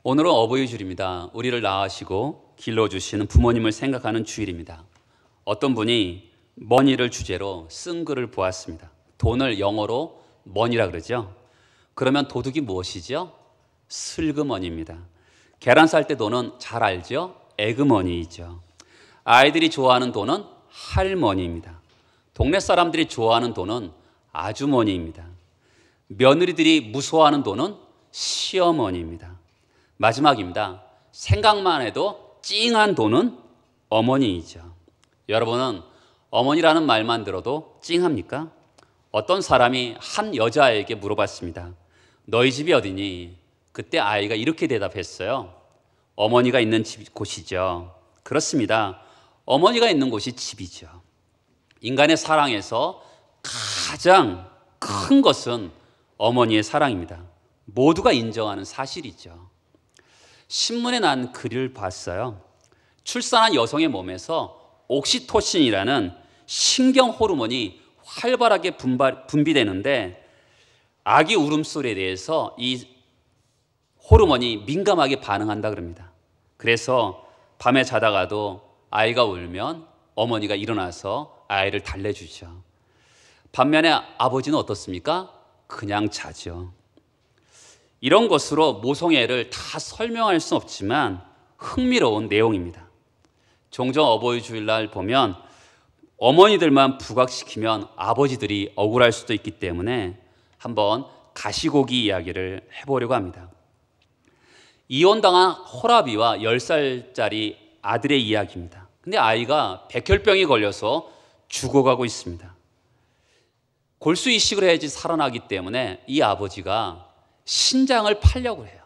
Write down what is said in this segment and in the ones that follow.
오늘은 어버이 주일입니다. 우리를 낳으시고 길러주시는 부모님을 생각하는 주일입니다. 어떤 분이 머니를 주제로 쓴 글을 보았습니다. 돈을 영어로 머니라 그러죠. 그러면 도둑이 무엇이죠? 슬그머니입니다. 계란 쌀 때 돈은 잘 알죠? 에그머니이죠. 아이들이 좋아하는 돈은 할머니입니다. 동네 사람들이 좋아하는 돈은 아주머니입니다. 며느리들이 무서워하는 돈은 시어머니입니다. 마지막입니다. 생각만 해도 찡한 돈은 어머니이죠. 여러분은 어머니라는 말만 들어도 찡합니까? 어떤 사람이 한 여자에게 물어봤습니다. 너희 집이 어디니? 그때 아이가 이렇게 대답했어요. 어머니가 있는 곳이죠. 그렇습니다. 어머니가 있는 곳이 집이죠. 인간의 사랑에서 가장 큰 것은 어머니의 사랑입니다. 모두가 인정하는 사실이죠. 신문에 난 글을 봤어요. 출산한 여성의 몸에서 옥시토신이라는 신경 호르몬이 활발하게 분비되는데 아기 울음소리에 대해서 이 호르몬이 민감하게 반응한다 그럽니다. 그래서 밤에 자다가도 아이가 울면 어머니가 일어나서 아이를 달래주죠. 반면에 아버지는 어떻습니까? 그냥 자죠. 이런 것으로 모성애를 다 설명할 수는 없지만 흥미로운 내용입니다. 종종 어버이 주일날 보면 어머니들만 부각시키면 아버지들이 억울할 수도 있기 때문에 한번 가시고기 이야기를 해보려고 합니다. 이혼당한 호라비와 10살짜리 아들의 이야기입니다. 근데 아이가 백혈병이 걸려서 죽어가고 있습니다. 골수 이식을 해야지 살아나기 때문에 이 아버지가 신장을 팔려고 해요.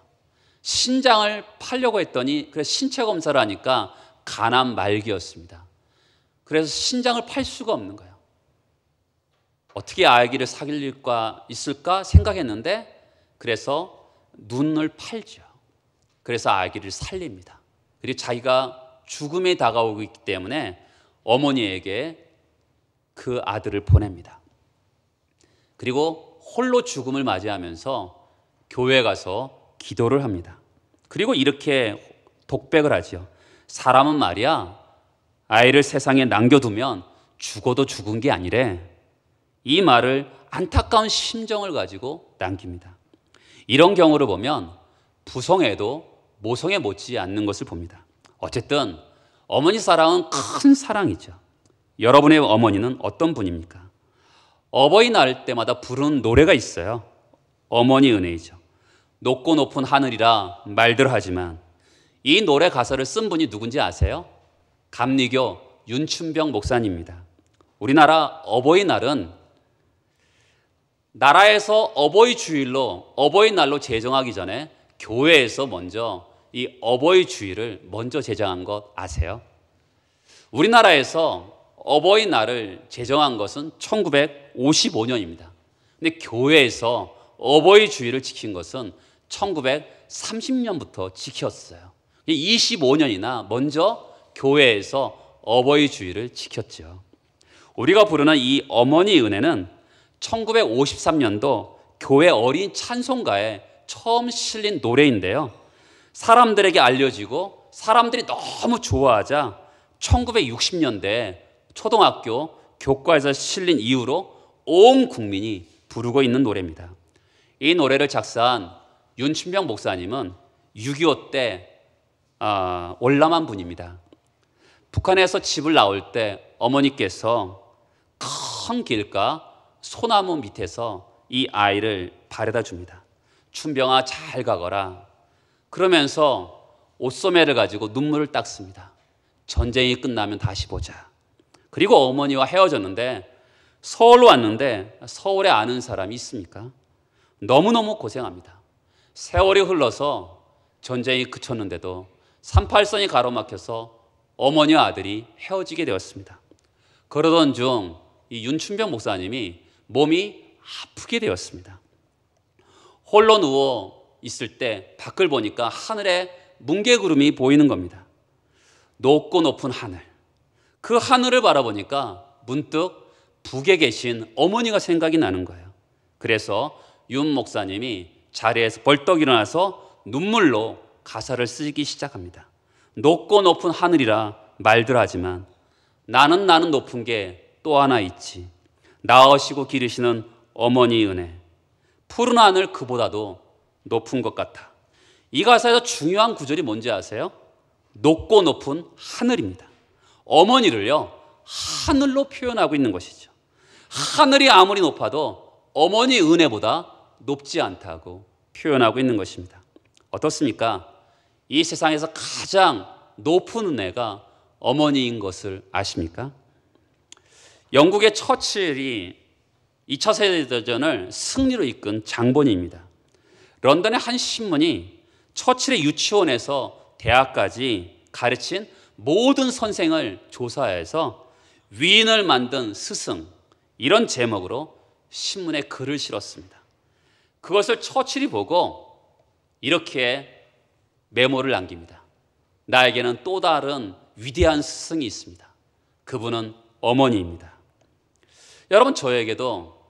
신장을 팔려고 했더니 그래서 신체 검사를 하니까 간암 말기였습니다. 그래서 신장을 팔 수가 없는 거예요. 어떻게 아기를 살릴까 있을까 생각했는데 그래서 눈을 팔죠. 그래서 아기를 살립니다. 그리고 자기가 죽음에 다가오고 있기 때문에 어머니에게 그 아들을 보냅니다. 그리고 홀로 죽음을 맞이하면서 교회에 가서 기도를 합니다. 그리고 이렇게 독백을 하죠. 사람은 말이야 아이를 세상에 남겨두면 죽어도 죽은 게 아니래. 이 말을 안타까운 심정을 가지고 남깁니다. 이런 경우를 보면 부성애도 모성애 못지 않는 것을 봅니다. 어쨌든 어머니 사랑은 큰 사랑이죠. 여러분의 어머니는 어떤 분입니까? 어버이날 때마다 부르는 노래가 있어요. 어머니 은혜이죠. 높고 높은 하늘이라 말들 하지만 이 노래 가사를 쓴 분이 누군지 아세요? 감리교 윤춘병 목사님입니다. 우리나라 어버이날은 나라에서 어버이 주일로 어버이날로 제정하기 전에 교회에서 먼저 이 어버이 주일을 먼저 제정한 것 아세요? 우리나라에서 어버이날을 제정한 것은 1955년입니다. 근데 교회에서 어버이 주일을 지킨 것은 1930년부터 지켰어요. 25년이나 먼저 교회에서 어버이 주일을 지켰죠. 우리가 부르는 이 어머니 은혜는 1953년도 교회 어린 찬송가에 처음 실린 노래인데요. 사람들에게 알려지고 사람들이 너무 좋아하자 1960년대 초등학교 교과에서 실린 이후로 온 국민이 부르고 있는 노래입니다. 이 노래를 작사한 윤춘병 목사님은 6.25 때 월남한 분입니다. 북한에서 집을 나올 때 어머니께서 큰 길가 소나무 밑에서 이 아이를 바래다 줍니다. 춘병아 잘 가거라. 그러면서 옷소매를 가지고 눈물을 닦습니다. 전쟁이 끝나면 다시 보자. 그리고 어머니와 헤어졌는데 서울로 왔는데 서울에 아는 사람이 있습니까? 너무너무 고생합니다. 세월이 흘러서 전쟁이 그쳤는데도 38선이 가로막혀서 어머니와 아들이 헤어지게 되었습니다. 그러던 중 이 윤춘병 목사님이 몸이 아프게 되었습니다. 홀로 누워 있을 때 밖을 보니까 하늘에 뭉게구름이 보이는 겁니다. 높고 높은 하늘. 그 하늘을 바라보니까 문득 북에 계신 어머니가 생각이 나는 거예요. 그래서 윤 목사님이 자리에서 벌떡 일어나서 눈물로 가사를 쓰기 시작합니다. 높고 높은 하늘이라 말들 하지만 나는 높은 게 또 하나 있지. 낳으시고 기르시는 어머니 은혜. 푸른 하늘 그보다도 높은 것 같아. 이 가사에서 중요한 구절이 뭔지 아세요? 높고 높은 하늘입니다. 어머니를요, 하늘로 표현하고 있는 것이죠. 하늘이 아무리 높아도 어머니 은혜보다 높지 않다고 표현하고 있는 것입니다. 어떻습니까? 이 세상에서 가장 높은 은혜가 어머니인 것을 아십니까? 영국의 처칠이 2차 세계대전을 승리로 이끈 장본인입니다. 런던의 한 신문이 처칠의 유치원에서 대학까지 가르친 모든 선생을 조사해서 위인을 만든 스승, 이런 제목으로 신문에 글을 실었습니다. 그것을 처칠이 보고 이렇게 메모를 남깁니다. 나에게는 또 다른 위대한 스승이 있습니다. 그분은 어머니입니다. 여러분, 저에게도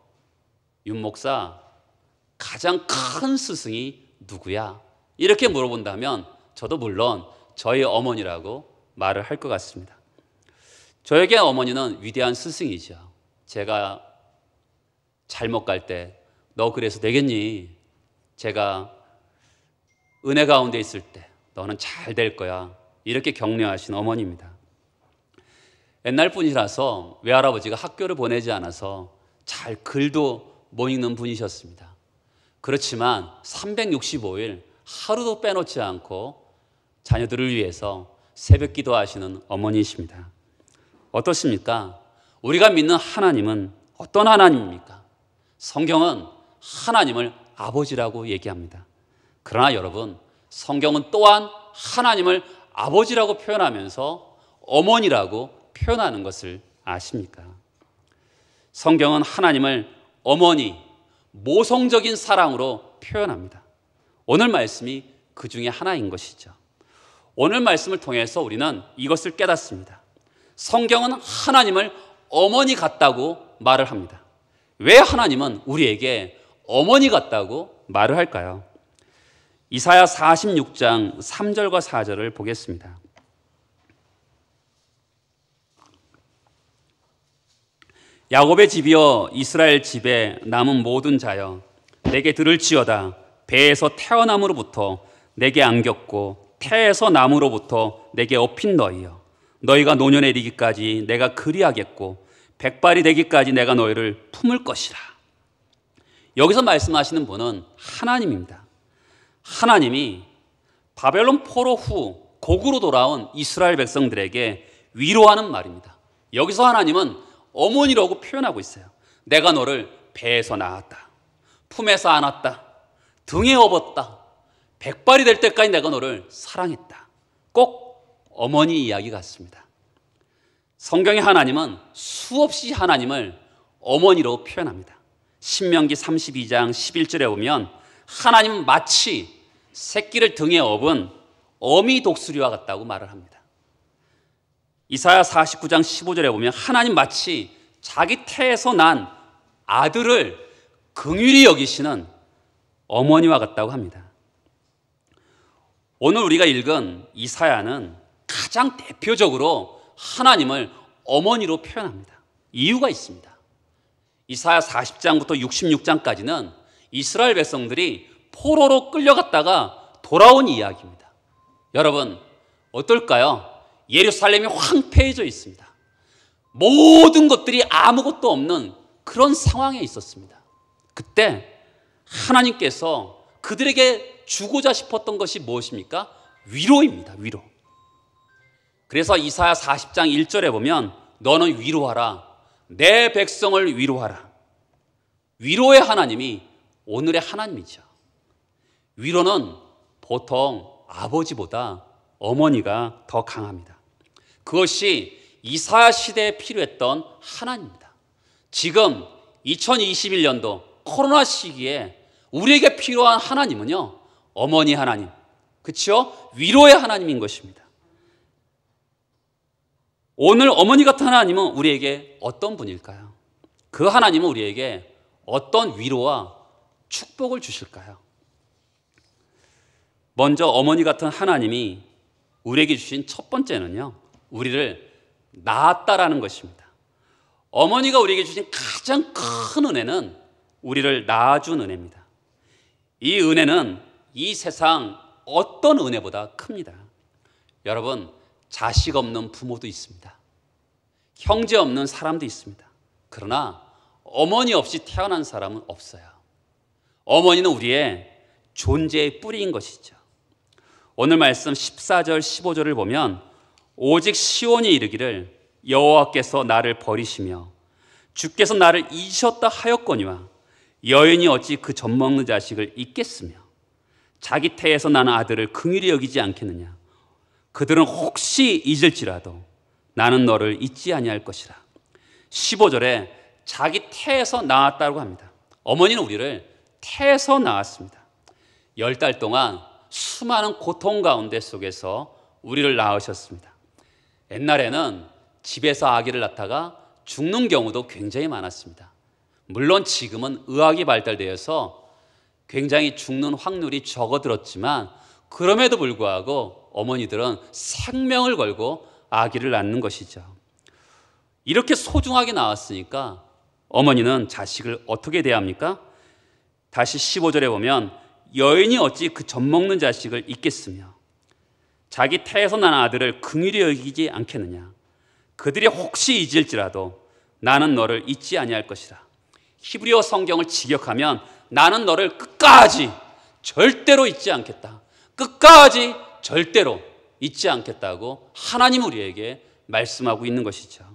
윤 목사, 가장 큰 스승이 누구야? 이렇게 물어본다면 저도 물론 저희 어머니라고 말을 할 것 같습니다. 저에게 어머니는 위대한 스승이죠. 제가 잘못 갈 때 너 그래서 되겠니? 제가 은혜 가운데 있을 때 너는 잘 될 거야. 이렇게 격려하신 어머니입니다. 옛날 분이라서 외할아버지가 학교를 보내지 않아서 잘 글도 못 읽는 분이셨습니다. 그렇지만 365일 하루도 빼놓지 않고 자녀들을 위해서 새벽 기도하시는 어머니이십니다. 어떻습니까? 우리가 믿는 하나님은 어떤 하나님입니까? 성경은 하나님을 아버지라고 얘기합니다. 그러나 여러분, 성경은 또한 하나님을 아버지라고 표현하면서 어머니라고 표현하는 것을 아십니까? 성경은 하나님을 어머니, 모성적인 사랑으로 표현합니다. 오늘 말씀이 그 중에 하나인 것이죠. 오늘 말씀을 통해서 우리는 이것을 깨닫습니다. 성경은 하나님을 어머니 같다고 말을 합니다. 왜 하나님은 우리에게 어머니 같다고 말을 할까요? 이사야 46장 3절과 4절을 보겠습니다. 야곱의 집이여, 이스라엘 집에 남은 모든 자여, 내게 들을지어다. 배에서 태어남으로부터 내게 안겼고 태에서 남으로부터 내게 업힌 너희여, 너희가 노년에 이르기까지 내가 그리하겠고 백발이 되기까지 내가 너희를 품을 것이라. 여기서 말씀하시는 분은 하나님입니다. 하나님이 바벨론 포로 후 곡으로 돌아온 이스라엘 백성들에게 위로하는 말입니다. 여기서 하나님은 어머니라고 표현하고 있어요. 내가 너를 배에서 낳았다, 품에서 안았다, 등에 업었다, 백발이 될 때까지 내가 너를 사랑했다. 꼭 어머니 이야기 같습니다. 성경의 하나님은 수없이 하나님을 어머니로 표현합니다. 신명기 32장 11절에 보면 하나님은 마치 새끼를 등에 업은 어미 독수리와 같다고 말을 합니다. 이사야 49장 15절에 보면 하나님 마치 자기 태에서 난 아들을 긍휼히 여기시는 어머니와 같다고 합니다. 오늘 우리가 읽은 이사야는 가장 대표적으로 하나님을 어머니로 표현합니다. 이유가 있습니다. 이사야 40장부터 66장까지는 이스라엘 백성들이 포로로 끌려갔다가 돌아온 이야기입니다. 여러분, 어떨까요? 예루살렘이 황폐해져 있습니다. 모든 것들이 아무것도 없는 그런 상황에 있었습니다. 그때 하나님께서 그들에게 주고자 싶었던 것이 무엇입니까? 위로입니다. 위로. 그래서 이사야 40장 1절에 보면 너는 위로하라, 내 백성을 위로하라. 위로의 하나님이 오늘의 하나님이죠. 위로는 보통 아버지보다 어머니가 더 강합니다. 그것이 이사야 시대에 필요했던 하나님입니다. 지금 2021년도 코로나 시기에 우리에게 필요한 하나님은요, 어머니 하나님, 그렇죠? 위로의 하나님인 것입니다. 오늘 어머니 같은 하나님은 우리에게 어떤 분일까요? 그 하나님은 우리에게 어떤 위로와 축복을 주실까요? 먼저 어머니 같은 하나님이 우리에게 주신 첫 번째는요, 우리를 낳았다라는 것입니다. 어머니가 우리에게 주신 가장 큰 은혜는 우리를 낳아준 은혜입니다. 이 은혜는 이 세상 어떤 은혜보다 큽니다. 여러분, 자식 없는 부모도 있습니다. 형제 없는 사람도 있습니다. 그러나 어머니 없이 태어난 사람은 없어요. 어머니는 우리의 존재의 뿌리인 것이죠. 오늘 말씀 14절 15절을 보면 오직 시온이 이르기를 여호와께서 나를 버리시며 주께서 나를 잊으셨다 하였거니와 여인이 어찌 그 젖먹는 자식을 잊겠으며 자기 태에서 나는 아들을 긍휼히 여기지 않겠느냐. 그들은 혹시 잊을지라도 나는 너를 잊지 아니할 것이라. 15절에 자기 태에서 낳았다고 합니다. 어머니는 우리를 태에서 낳았습니다. 10달 동안 수많은 고통 가운데 속에서 우리를 낳으셨습니다. 옛날에는 집에서 아기를 낳다가 죽는 경우도 굉장히 많았습니다. 물론 지금은 의학이 발달되어서 굉장히 죽는 확률이 적어들었지만 그럼에도 불구하고 어머니들은 생명을 걸고 아기를 낳는 것이죠. 이렇게 소중하게 낳았으니까 어머니는 자식을 어떻게 대합니까? 다시 15절에 보면 여인이 어찌 그 젖먹는 자식을 잊겠으며 자기 태에서 난 아들을 긍휼히 여기지 않겠느냐. 그들이 혹시 잊을지라도 나는 너를 잊지 아니할 것이라. 히브리어 성경을 직역하면 나는 너를 끝까지 절대로 잊지 않겠다. 끝까지 절대로 잊지 않겠다고 하나님 우리에게 말씀하고 있는 것이죠.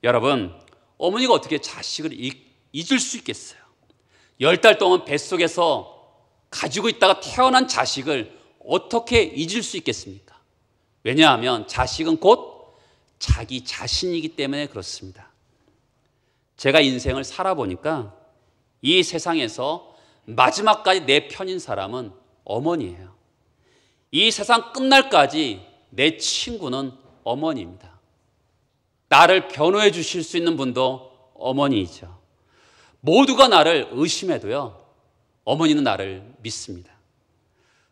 여러분, 어머니가 어떻게 자식을 잊을 수 있겠어요? 10달 동안 뱃속에서 가지고 있다가 태어난 자식을 어떻게 잊을 수 있겠습니까? 왜냐하면 자식은 곧 자기 자신이기 때문에 그렇습니다. 제가 인생을 살아보니까 이 세상에서 마지막까지 내 편인 사람은 어머니예요. 이 세상 끝날까지 내 친구는 어머니입니다. 나를 변호해 주실 수 있는 분도 어머니이죠. 모두가 나를 의심해도요, 어머니는 나를 믿습니다.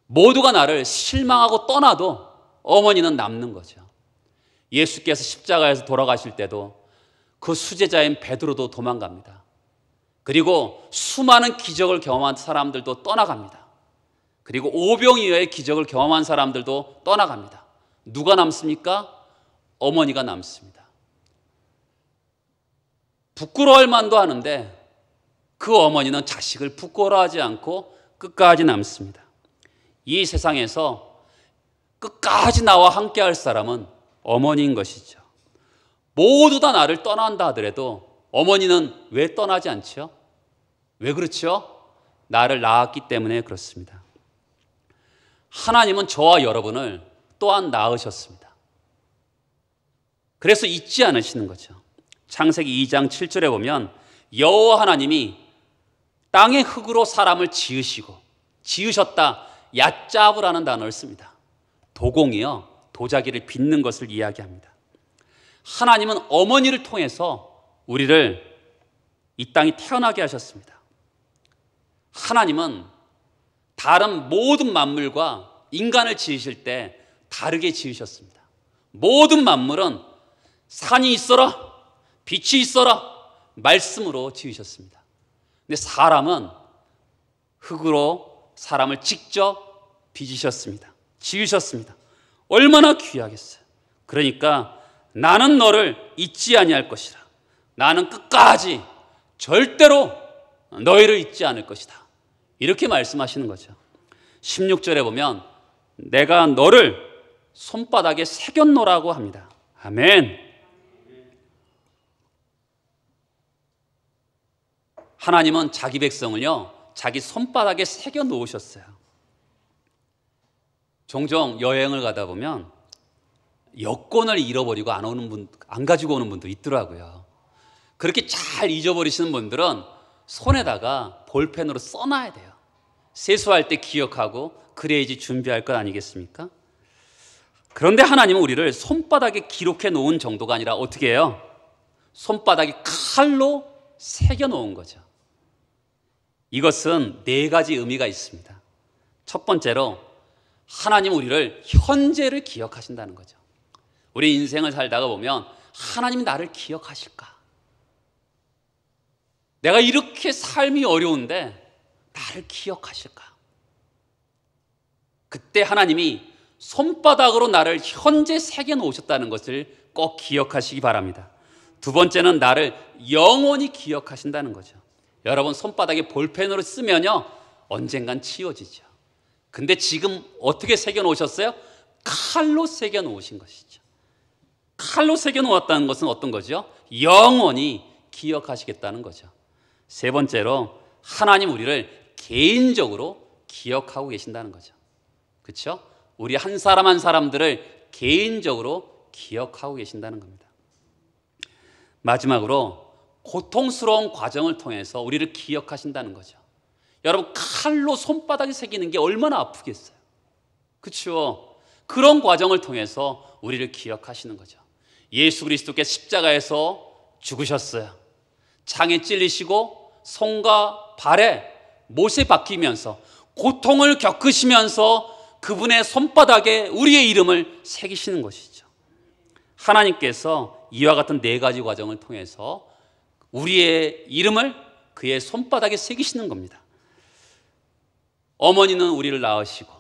모두가 나를 실망하고 떠나도 어머니는 남는 거죠. 예수께서 십자가에서 돌아가실 때도 그 수제자인 베드로도 도망갑니다. 그리고 수많은 기적을 경험한 사람들도 떠나갑니다. 그리고 오병이어의 기적을 경험한 사람들도 떠나갑니다. 누가 남습니까? 어머니가 남습니다. 부끄러워할 만도 하는데 그 어머니는 자식을 부끄러워하지 않고 끝까지 남습니다. 이 세상에서 끝까지 나와 함께할 사람은 어머니인 것이죠. 모두 다 나를 떠난다 하더라도 어머니는 왜 떠나지 않죠? 왜 그렇죠? 나를 낳았기 때문에 그렇습니다. 하나님은 저와 여러분을 또한 낳으셨습니다. 그래서 잊지 않으시는 거죠. 창세기 2장 7절에 보면 여호와 하나님이 땅의 흙으로 사람을 지으셨다. 얏자브라는 단어를 씁니다. 도공이요, 도자기를 빚는 것을 이야기합니다. 하나님은 어머니를 통해서 우리를 이 땅에 태어나게 하셨습니다. 하나님은 다른 모든 만물과 인간을 지으실 때 다르게 지으셨습니다. 모든 만물은 산이 있어라, 빛이 있어라 말씀으로 지으셨습니다. 근데 사람은 흙으로 사람을 직접 빚으셨습니다. 지으셨습니다. 얼마나 귀하겠어요. 그러니까 나는 너를 잊지 아니할 것이라. 나는 끝까지 절대로 너희를 잊지 않을 것이다. 이렇게 말씀하시는 거죠. 16절에 보면 내가 너를 손바닥에 새겼노라고 합니다. 아멘. 하나님은 자기 백성을요, 자기 손바닥에 새겨 놓으셨어요. 종종 여행을 가다 보면 여권을 잃어버리고 안 가지고 오는 분도 있더라고요. 그렇게 잘 잊어버리시는 분들은 손에다가 볼펜으로 써놔야 돼요. 세수할 때 기억하고 그래야지 준비할 것 아니겠습니까? 그런데 하나님은 우리를 손바닥에 기록해 놓은 정도가 아니라 어떻게 해요? 손바닥에 칼로 새겨 놓은 거죠. 이것은 4가지 의미가 있습니다. 첫 번째로 하나님 우리를 현재를 기억하신다는 거죠. 우리 인생을 살다가 보면 하나님이 나를 기억하실까? 내가 이렇게 삶이 어려운데 나를 기억하실까? 그때 하나님이 손바닥으로 나를 현재 새겨 놓으셨다는 것을 꼭 기억하시기 바랍니다. 두 번째는 나를 영원히 기억하신다는 거죠. 여러분, 손바닥에 볼펜으로 쓰면요 언젠간 치워지죠. 근데 지금 어떻게 새겨 놓으셨어요? 칼로 새겨 놓으신 것이죠. 칼로 새겨 놓았다는 것은 어떤 거죠? 영원히 기억하시겠다는 거죠. 세 번째로 하나님 우리를 개인적으로 기억하고 계신다는 거죠. 그렇죠? 우리 한 사람 한 사람들을 개인적으로 기억하고 계신다는 겁니다. 마지막으로 고통스러운 과정을 통해서 우리를 기억하신다는 거죠. 여러분, 칼로 손바닥에 새기는 게 얼마나 아프겠어요. 그렇죠? 그런 과정을 통해서 우리를 기억하시는 거죠. 예수 그리스도께서 십자가에서 죽으셨어요. 창에 찔리시고 손과 발에 못에 박히면서 고통을 겪으시면서 그분의 손바닥에 우리의 이름을 새기시는 것이죠. 하나님께서 이와 같은 네 가지 과정을 통해서 우리의 이름을 그의 손바닥에 새기시는 겁니다. 어머니는 우리를 낳으시고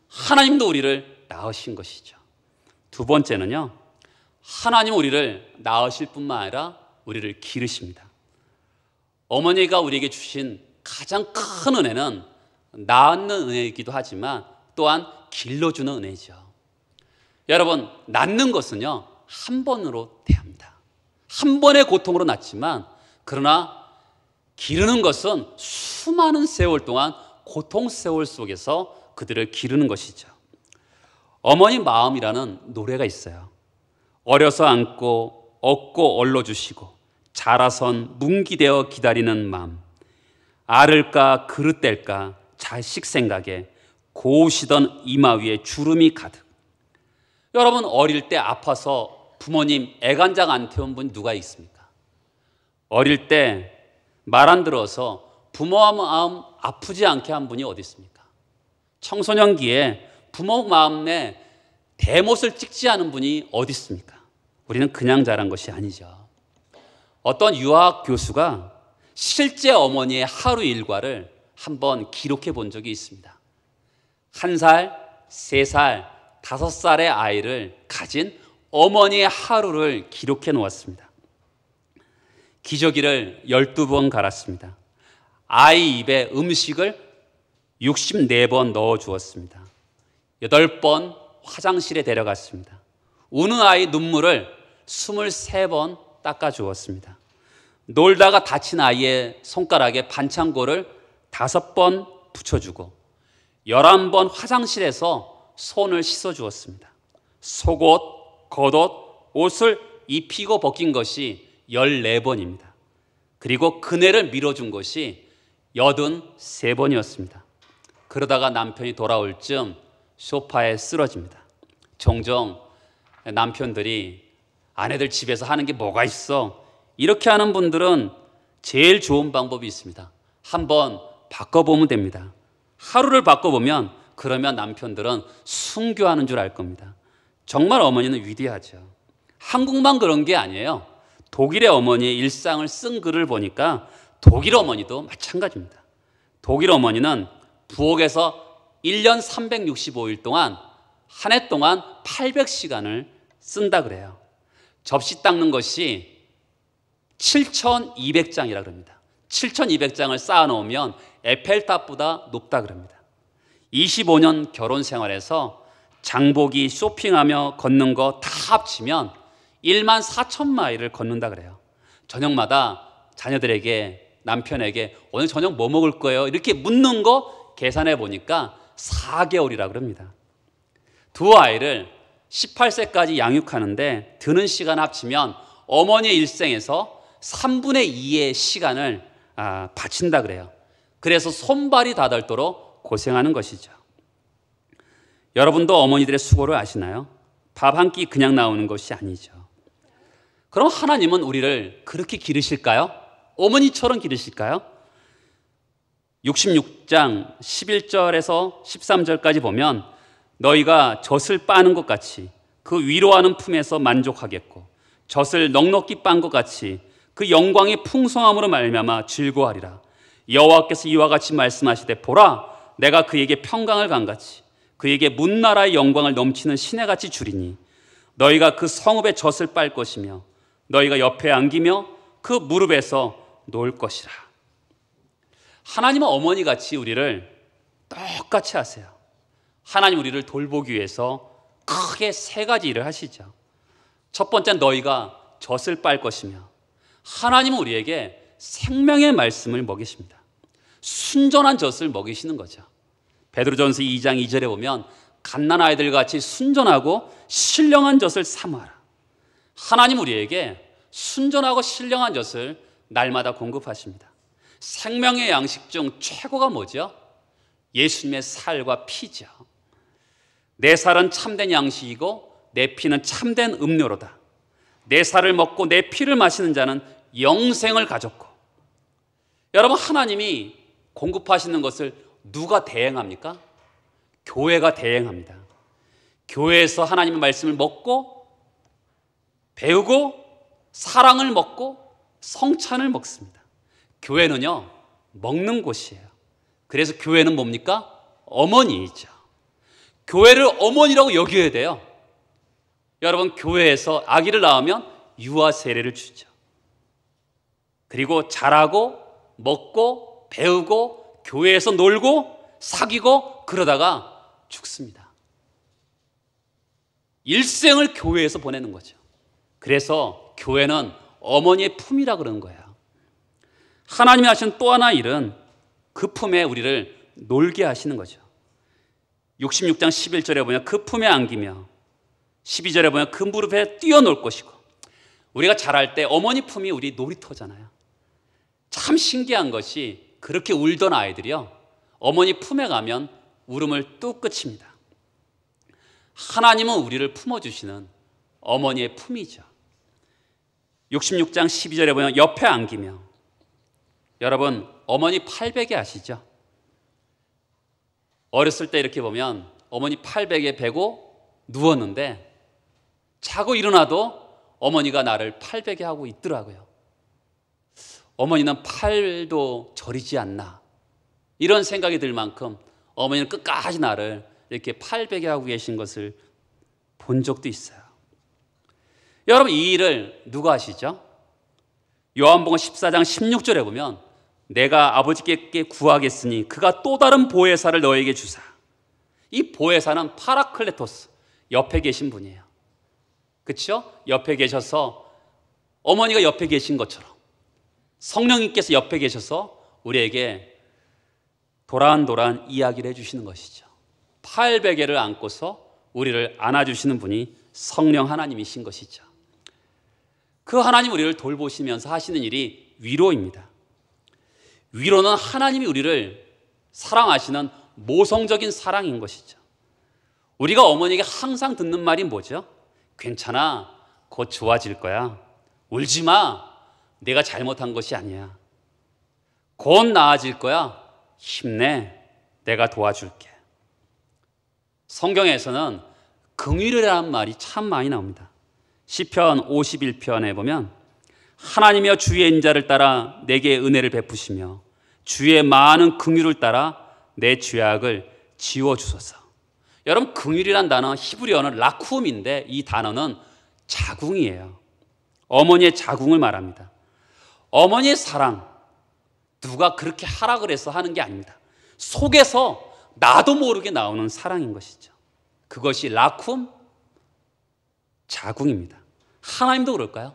하나님도 우리를 낳으신 것이죠. 두 번째는요, 하나님 우리를 낳으실 뿐만 아니라 우리를 기르십니다. 어머니가 우리에게 주신 가장 큰 은혜는 낳는 은혜이기도 하지만 또한 길러주는 은혜죠. 여러분, 낳는 것은요 한 번으로 대합니다. 한 번의 고통으로 낳지만, 그러나 기르는 것은 수많은 세월 동안 고통 세월 속에서 그들을 기르는 것이죠. 어머니 마음이라는 노래가 있어요. 어려서 안고 업고 얼러주시고 자라선 뭉기되어 기다리는 마음, 앓을까 그릇 뗄까 자식 생각에 고우시던 이마 위에 주름이 가득. 여러분, 어릴 때 아파서 부모님 애간장 안 태운 분 누가 있습니까? 어릴 때 말 안 들어서 부모 마음 아프지 않게 한 분이 어디 있습니까? 청소년기에 부모 마음에 대못을 찍지 않은 분이 어디 있습니까? 우리는 그냥 자란 것이 아니죠. 어떤 유학 교수가 실제 어머니의 하루 일과를 한번 기록해 본 적이 있습니다. 1살, 3살, 5살의 아이를 가진 어머니의 하루를 기록해 놓았습니다. 기저귀를 12번 갈았습니다. 아이 입에 음식을 64번 넣어 주었습니다. 8번 화장실에 데려갔습니다. 우는 아이 눈물을 23번 닦아 주었습니다. 놀다가 다친 아이의 손가락에 반창고를 5번 붙여주고 11번 화장실에서 손을 씻어 주었습니다. 속옷, 겉옷, 옷을 입히고 벗긴 것이 14번입니다. 그리고 그네를 밀어준 것이 83번이었습니다. 그러다가 남편이 돌아올 즈음 소파에 쓰러집니다. 종종 남편들이 아내들 집에서 하는 게 뭐가 있어? 이렇게 하는 분들은 제일 좋은 방법이 있습니다. 한번 바꿔보면 됩니다. 하루를 바꿔보면 그러면 남편들은 순교하는 줄 알 겁니다. 정말 어머니는 위대하죠. 한국만 그런 게 아니에요. 독일의 어머니의 일상을 쓴 글을 보니까 독일 어머니도 마찬가지입니다. 독일 어머니는 부엌에서 1년 365일 동안 한 해 동안 800시간을 쓴다 그래요. 접시 닦는 것이 7,200장이라 그럽니다. 7,200장을 쌓아놓으면 에펠탑보다 높다 그럽니다. 25년 결혼 생활에서 장보기, 쇼핑하며 걷는 거 다 합치면 1만 4천 마일을 걷는다 그래요. 저녁마다 자녀들에게, 남편에게 오늘 저녁 뭐 먹을 거예요? 이렇게 묻는 거 계산해 보니까 4개월이라 그럽니다. 두 아이를 18세까지 양육하는데 드는 시간 합치면 어머니의 일생에서 3분의 2의 시간을 바친다 그래요. 그래서 손발이 닳도록 고생하는 것이죠. 여러분도 어머니들의 수고를 아시나요? 밥 한 끼 그냥 나오는 것이 아니죠. 그럼 하나님은 우리를 그렇게 기르실까요? 어머니처럼 기르실까요? 66장 11절에서 13절까지 보면 너희가 젖을 빠는 것 같이 그 위로하는 품에서 만족하겠고 젖을 넉넉히 빤 것 같이 그 영광의 풍성함으로 말미암아 즐거워하리라. 여호와께서 이와 같이 말씀하시되 보라 내가 그에게 평강을 강같이 그에게 문나라의 영광을 넘치는 시내같이 주리니 너희가 그 성읍의 젖을 빨 것이며 너희가 옆에 안기며 그 무릎에서 놓을 것이라. 하나님은 어머니같이 우리를 똑같이 하세요. 하나님 우리를 돌보기 위해서 크게 세 가지 일을 하시죠. 첫 번째는 너희가 젖을 빨 것이며 하나님은 우리에게 생명의 말씀을 먹이십니다. 순전한 젖을 먹이시는 거죠. 베드로전서 2장 2절에 보면 갓난아이들 같이 순전하고 신령한 젖을 사모하라. 하나님 우리에게 순전하고 신령한 젖을 날마다 공급하십니다. 생명의 양식 중 최고가 뭐죠? 예수님의 살과 피죠. 내 살은 참된 양식이고 내 피는 참된 음료로다. 내 살을 먹고 내 피를 마시는 자는 영생을 가졌고. 여러분, 하나님이 공급하시는 것을 누가 대행합니까? 교회가 대행합니다. 교회에서 하나님의 말씀을 먹고 배우고 사랑을 먹고 성찬을 먹습니다. 교회는요, 먹는 곳이에요. 그래서 교회는 뭡니까? 어머니이죠. 교회를 어머니라고 여겨야 돼요. 여러분, 교회에서 아기를 낳으면 유아 세례를 주죠. 그리고 자라고 먹고 배우고 교회에서 놀고 사귀고 그러다가 죽습니다. 일생을 교회에서 보내는 거죠. 그래서 교회는 어머니의 품이라 그러는 거예요. 하나님이 하신 또 하나 일은 그 품에 우리를 놀게 하시는 거죠. 66장 11절에 보면 그 품에 안기며 12절에 보면 그 무릎에 뛰어놀 것이고. 우리가 자랄 때 어머니 품이 우리 놀이터잖아요. 참 신기한 것이 그렇게 울던 아이들이요, 어머니 품에 가면 울음을 뚝 그칩니다. 하나님은 우리를 품어주시는 어머니의 품이죠. 66장 12절에 보면 옆에 안기며. 여러분, 어머니 팔베개 아시죠? 어렸을 때 이렇게 보면 어머니 팔베개 베고 누웠는데 자고 일어나도 어머니가 나를 팔베개 하고 있더라고요. 어머니는 팔도 저리지 않나, 이런 생각이 들 만큼 어머니는 끝까지 나를 이렇게 팔베개 하고 계신 것을 본 적도 있어요. 여러분, 이 일을 누가 하시죠? 요한복음 14장 16절에 보면 내가 아버지께 구하겠으니 그가 또 다른 보혜사를 너에게 주사. 이 보혜사는 파라클레토스, 옆에 계신 분이에요. 그렇죠? 옆에 계셔서 어머니가 옆에 계신 것처럼 성령님께서 옆에 계셔서 우리에게 도란도란 이야기를 해주시는 것이죠. 팔베개를 안고서 우리를 안아주시는 분이 성령 하나님이신 것이죠. 그 하나님 우리를 돌보시면서 하시는 일이 위로입니다. 위로는 하나님이 우리를 사랑하시는 모성적인 사랑인 것이죠. 우리가 어머니에게 항상 듣는 말이 뭐죠? 괜찮아, 곧 좋아질 거야. 울지 마, 내가 잘못한 것이 아니야. 곧 나아질 거야. 힘내, 내가 도와줄게. 성경에서는 긍휼이라는 말이 참 많이 나옵니다. 시편 51편에 보면 하나님이여 주의 인자를 따라 내게 은혜를 베푸시며 주의 많은 긍휼을 따라 내 죄악을 지워주소서. 여러분, 긍휼이란 단어 히브리어는 라쿰인데 이 단어는 자궁이에요. 어머니의 자궁을 말합니다. 어머니의 사랑, 누가 그렇게 하라 그래서 하는 게 아닙니다. 속에서 나도 모르게 나오는 사랑인 것이죠. 그것이 라쿰, 자궁입니다. 하나님도 그럴까요?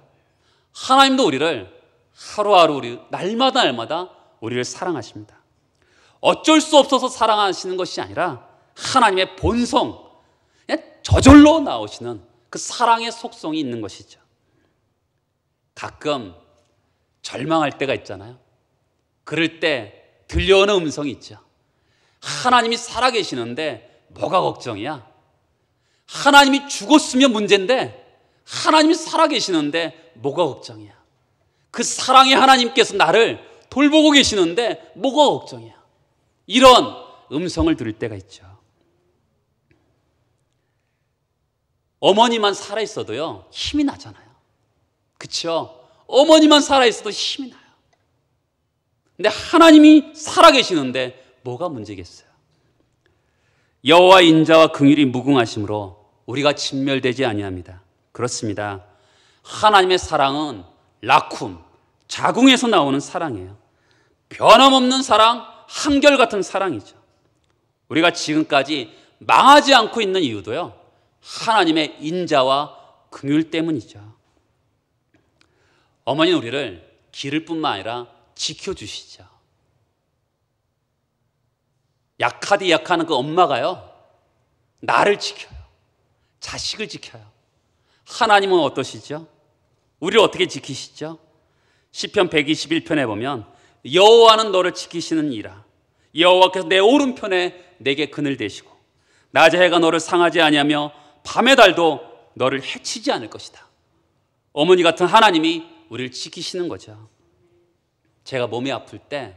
하나님도 우리를 하루하루 날마다 우리를 사랑하십니다. 어쩔 수 없어서 사랑하시는 것이 아니라 하나님의 본성, 그냥 저절로 나오시는 그 사랑의 속성이 있는 것이죠. 가끔 절망할 때가 있잖아요. 그럴 때 들려오는 음성이 있죠. 하나님이 살아계시는데 뭐가 걱정이야? 하나님이 죽었으면 문제인데 하나님이 살아계시는데 뭐가 걱정이야? 그 사랑의 하나님께서 나를 돌보고 계시는데 뭐가 걱정이야? 이런 음성을 들을 때가 있죠. 어머니만 살아있어도요 힘이 나잖아요. 그렇죠? 어머니만 살아있어도 힘이 나요. 근데 하나님이 살아계시는데 뭐가 문제겠어요? 여호와의 인자와 긍휼이 무궁하심으로 우리가 진멸되지 아니합니다. 그렇습니다. 하나님의 사랑은 라쿰, 자궁에서 나오는 사랑이에요. 변함없는 사랑, 한결같은 사랑이죠. 우리가 지금까지 망하지 않고 있는 이유도요 하나님의 인자와 긍휼 때문이죠. 어머니는 우리를 기를 뿐만 아니라 지켜주시죠. 약하디 약한 그 엄마가요 나를 지켜요. 자식을 지켜요. 하나님은 어떠시죠? 우리를 어떻게 지키시죠? 시편 121편에 보면 여호와는 너를 지키시는 이라. 여호와께서 내 오른편에 내게 그늘 대시고 낮의 해가 너를 상하지 아니하며 밤의 달도 너를 해치지 않을 것이다. 어머니 같은 하나님이 우리를 지키시는 거죠. 제가 몸이 아플 때,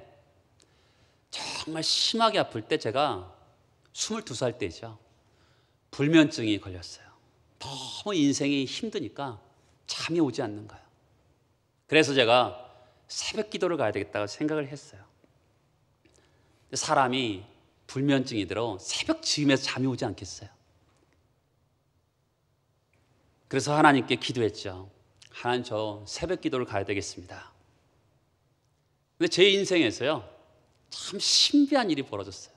정말 심하게 아플 때, 제가 22살 때죠. 불면증이 걸렸어요. 너무 인생이 힘드니까 잠이 오지 않는 거예요. 그래서 제가 새벽 기도를 가야 되겠다고 생각을 했어요. 사람이 불면증이 들어 새벽 즈음에서 잠이 오지 않겠어요? 그래서 하나님께 기도했죠. 하나님, 저 새벽 기도를 가야 되겠습니다. 근데 제 인생에서요 참 신비한 일이 벌어졌어요.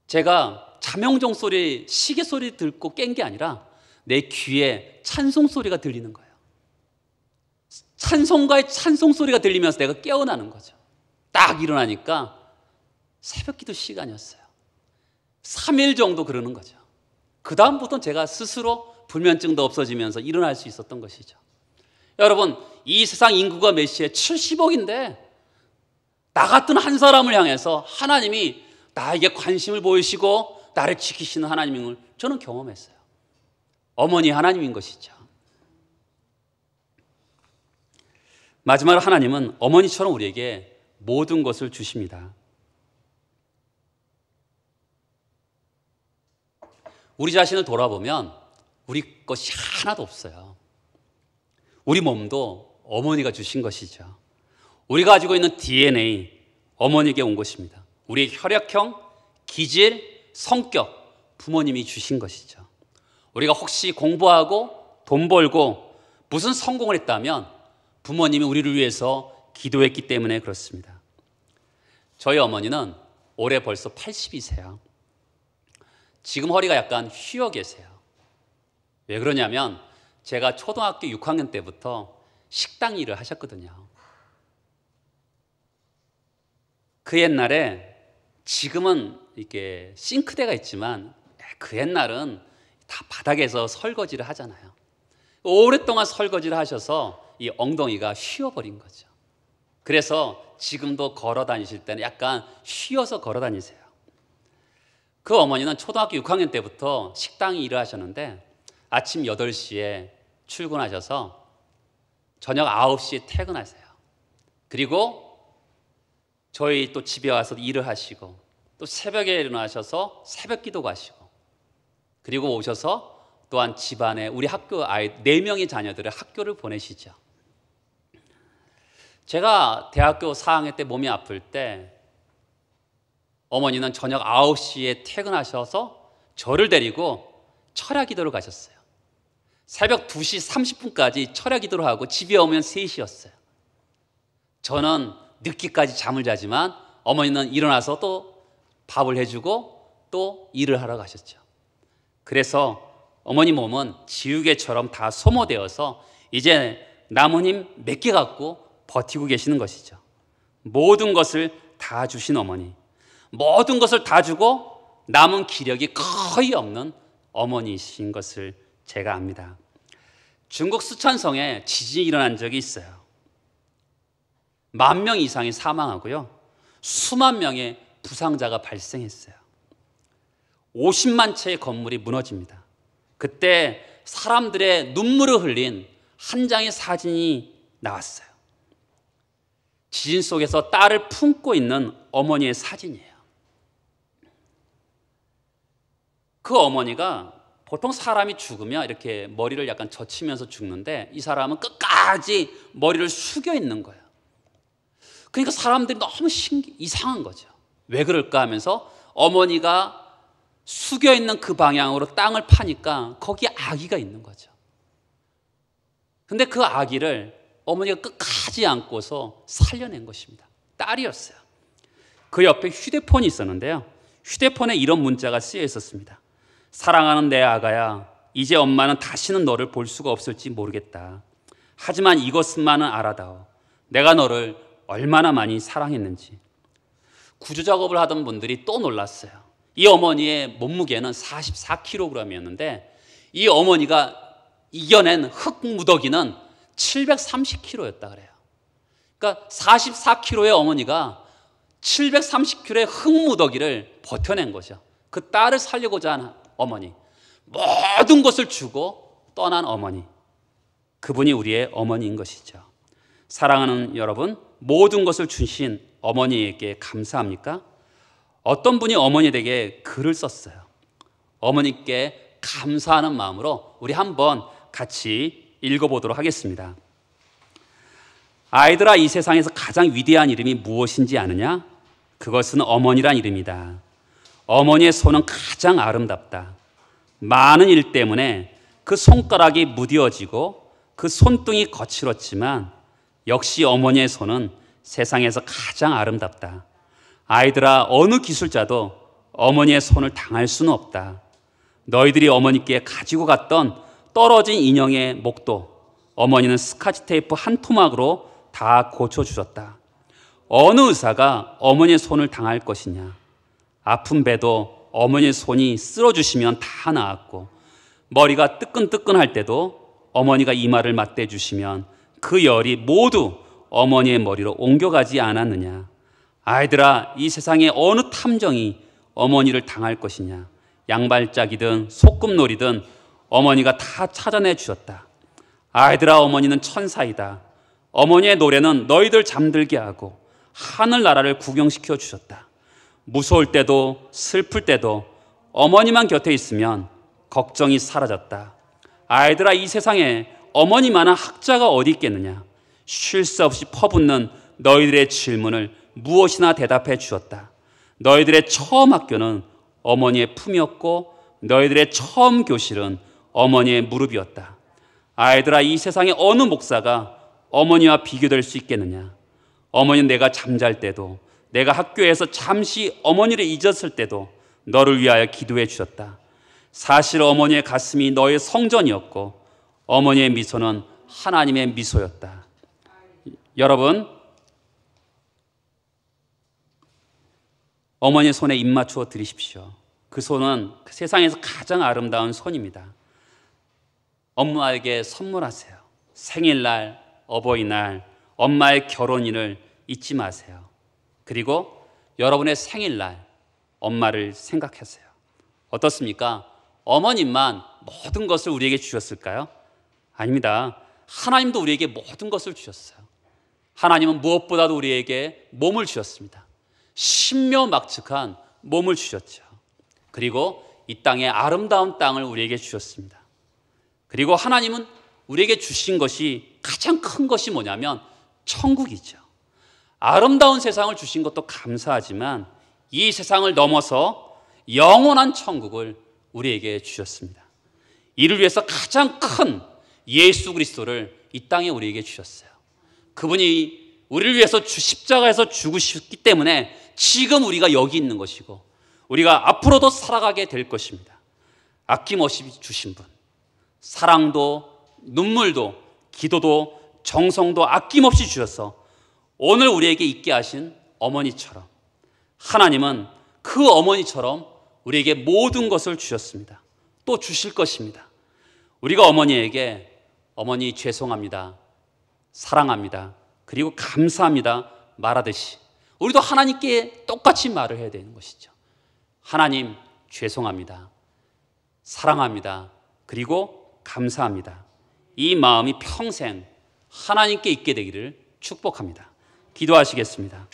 제가 자명종 소리, 시계 소리 듣고 깬 게 아니라 내 귀에 찬송 소리가 들리는 거예요. 찬송가의 찬송 소리가 들리면서 내가 깨어나는 거죠. 딱 일어나니까 새벽 기도 시간이었어요. 3일 정도 그러는 거죠. 그 다음부터는 제가 스스로 불면증도 없어지면서 일어날 수 있었던 것이죠. 여러분, 이 세상 인구가 몇이에요? 70억인데 나 같은 한 사람을 향해서 하나님이 나에게 관심을 보이시고 나를 지키시는 하나님을 저는 경험했어요. 어머니 하나님인 것이죠. 마지막으로 하나님은 어머니처럼 우리에게 모든 것을 주십니다. 우리 자신을 돌아보면 우리 것이 하나도 없어요. 우리 몸도 어머니가 주신 것이죠. 우리가 가지고 있는 DNA, 어머니에게 온 것입니다. 우리의 혈액형, 기질, 성격, 부모님이 주신 것이죠. 우리가 혹시 공부하고 돈 벌고 무슨 성공을 했다면 부모님이 우리를 위해서 기도했기 때문에 그렇습니다. 저희 어머니는 올해 벌써 80이세요. 지금 허리가 약간 휘어 계세요. 왜 그러냐면 제가 초등학교 6학년 때부터 식당 일을 하셨거든요. 그 옛날에, 지금은 이렇게 싱크대가 있지만 그 옛날은 다 바닥에서 설거지를 하잖아요. 오랫동안 설거지를 하셔서 이 엉덩이가 휘어버린 거죠. 그래서 지금도 걸어 다니실 때는 약간 휘어서 걸어 다니세요. 그 어머니는 초등학교 6학년 때부터 식당 일을 하셨는데 아침 8시에 출근하셔서 저녁 9시에 퇴근하세요. 그리고 저희 또 집에 와서 일을 하시고 또 새벽에 일어나셔서 새벽 기도 가시고 그리고 오셔서 또한 집안에 우리 학교 아이 4명의 자녀들의 학교를 보내시죠. 제가 대학교 4학년 때 몸이 아플 때 어머니는 저녁 9시에 퇴근하셔서 저를 데리고 철야 기도를 가셨어요. 새벽 2시 30분까지 철야 기도를 하고 집에 오면 3시였어요. 저는 늦게까지 잠을 자지만 어머니는 일어나서 또 밥을 해주고 또 일을 하러 가셨죠. 그래서 어머니 몸은 지우개처럼 다 소모되어서 이제 남은 힘 몇 개 갖고 버티고 계시는 것이죠. 모든 것을 다 주신 어머니, 모든 것을 다 주고 남은 기력이 거의 없는 어머니이신 것을 제가 압니다. 중국 수촨성에 지진이 일어난 적이 있어요. 10,000명 이상이 사망하고요, 수만 명의 부상자가 발생했어요. 50만 채의 건물이 무너집니다. 그때 사람들의 눈물을 흘린 한 장의 사진이 나왔어요. 지진 속에서 딸을 품고 있는 어머니의 사진이에요. 그 어머니가 보통 사람이 죽으면 이렇게 머리를 약간 젖히면서 죽는데 이 사람은 끝까지 머리를 숙여 있는 거예요. 그러니까 사람들이 너무 이상한 거죠. 왜 그럴까 하면서 어머니가 숙여 있는 그 방향으로 땅을 파니까 거기에 아기가 있는 거죠. 근데 그 아기를 어머니가 끝까지 안고서 살려낸 것입니다. 딸이었어요. 그 옆에 휴대폰이 있었는데요. 휴대폰에 이런 문자가 쓰여 있었습니다. 사랑하는 내 아가야, 이제 엄마는 다시는 너를 볼 수가 없을지 모르겠다. 하지만 이것만은 알아다오. 내가 너를 얼마나 많이 사랑했는지. 구조 작업을 하던 분들이 또 놀랐어요. 이 어머니의 몸무게는 44kg이었는데 이 어머니가 이겨낸 흙 무더기는 730kg였다 그래요. 그러니까 44kg의 어머니가 730kg의 흙 무더기를 버텨낸 거죠. 그 딸을 살리고자 하는 어머니, 모든 것을 주고 떠난 어머니, 그분이 우리의 어머니인 것이죠. 사랑하는 여러분, 모든 것을 주신 어머니에게 감사합니까? 어떤 분이 어머니에게 글을 썼어요. 어머니께 감사하는 마음으로 우리 한번 같이 읽어보도록 하겠습니다. 아이들아, 이 세상에서 가장 위대한 이름이 무엇인지 아느냐? 그것은 어머니란 이름이다. 어머니의 손은 가장 아름답다. 많은 일 때문에 그 손가락이 무뎌지고 그 손등이 거칠었지만 역시 어머니의 손은 세상에서 가장 아름답다. 아이들아, 어느 기술자도 어머니의 손을 당할 수는 없다. 너희들이 어머니께 가지고 갔던 떨어진 인형의 목도 어머니는 스카치 테이프 한 토막으로 다 고쳐주셨다. 어느 의사가 어머니의 손을 당할 것이냐? 아픈 배도 어머니의 손이 쓸어주시면 다 나았고, 머리가 뜨끈뜨끈할 때도 어머니가 이마를 맞대주시면 그 열이 모두 어머니의 머리로 옮겨가지 않았느냐? 아이들아, 이 세상에 어느 탐정이 어머니를 당할 것이냐? 양발짝이든 소꿉놀이든 어머니가 다 찾아내 주셨다. 아이들아, 어머니는 천사이다. 어머니의 노래는 너희들 잠들게 하고 하늘나라를 구경시켜 주셨다. 무서울 때도 슬플 때도 어머니만 곁에 있으면 걱정이 사라졌다. 아이들아, 이 세상에 어머니만한 학자가 어디 있겠느냐? 쉴 새 없이 퍼붓는 너희들의 질문을 무엇이나 대답해 주었다. 너희들의 처음 학교는 어머니의 품이었고 너희들의 처음 교실은 어머니의 무릎이었다. 아이들아, 이 세상에 어느 목사가 어머니와 비교될 수 있겠느냐? 어머니는 내가 잠잘 때도, 내가 학교에서 잠시 어머니를 잊었을 때도 너를 위하여 기도해 주셨다. 사실 어머니의 가슴이 너의 성전이었고 어머니의 미소는 하나님의 미소였다. 여러분, 어머니의 손에 입 맞추어 드리십시오. 그 손은 세상에서 가장 아름다운 손입니다. 엄마에게 선물하세요. 생일날, 어버이날, 엄마의 결혼일을 잊지 마세요. 그리고 여러분의 생일날 엄마를 생각하세요. 어떻습니까? 어머님만 모든 것을 우리에게 주셨을까요? 아닙니다. 하나님도 우리에게 모든 것을 주셨어요. 하나님은 무엇보다도 우리에게 몸을 주셨습니다. 신묘막측한 몸을 주셨죠. 그리고 이 땅에 아름다운 땅을 우리에게 주셨습니다. 그리고 하나님은 우리에게 주신 것이 가장 큰 것이 뭐냐면 천국이죠. 아름다운 세상을 주신 것도 감사하지만 이 세상을 넘어서 영원한 천국을 우리에게 주셨습니다. 이를 위해서 가장 큰 예수 그리스도를 이 땅에 우리에게 주셨어요. 그분이 우리를 위해서 십자가에서 죽으셨기 때문에 지금 우리가 여기 있는 것이고 우리가 앞으로도 살아가게 될 것입니다. 아낌없이 주신 분, 사랑도 눈물도 기도도 정성도 아낌없이 주셔서 오늘 우리에게 있게 하신 어머니처럼 하나님은 그 어머니처럼 우리에게 모든 것을 주셨습니다. 또 주실 것입니다. 우리가 어머니에게 어머니 죄송합니다, 사랑합니다, 그리고 감사합니다 말하듯이 우리도 하나님께 똑같이 말을 해야 되는 것이죠. 하나님 죄송합니다, 사랑합니다, 그리고 감사합니다. 이 마음이 평생 하나님께 있게 되기를 축복합니다. 기도하시겠습니다.